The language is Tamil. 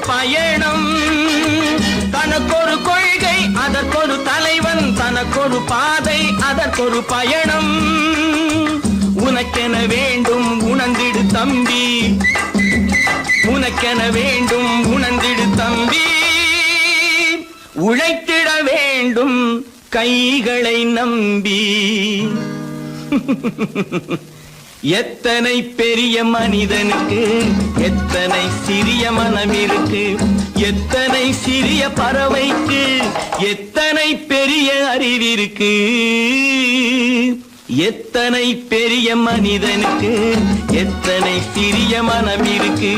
பயணம். தனக்கொரு கொள்கை அதற்கொரு தலைவன், தனக்கொரு பாதை அதற்கொரு பயணம். உனக்கென வேண்டும் உணர்ந்திடு தம்பி, உனக்கென வேண்டும் உணர்ந்திடு தம்பி. உழைத்திட வேண்டும் கைகளை நம்பி. எத்தனை பெரிய மனிதனுக்கு எத்தனை சிறிய மனம் இருக்கு, எத்தனை சிறிய பறவைக்கு எத்தனை பெரிய அறிவிருக்கு. எத்தனை பெரிய மனிதனுக்கு எத்தனை சிறிய மனம் இருக்கு.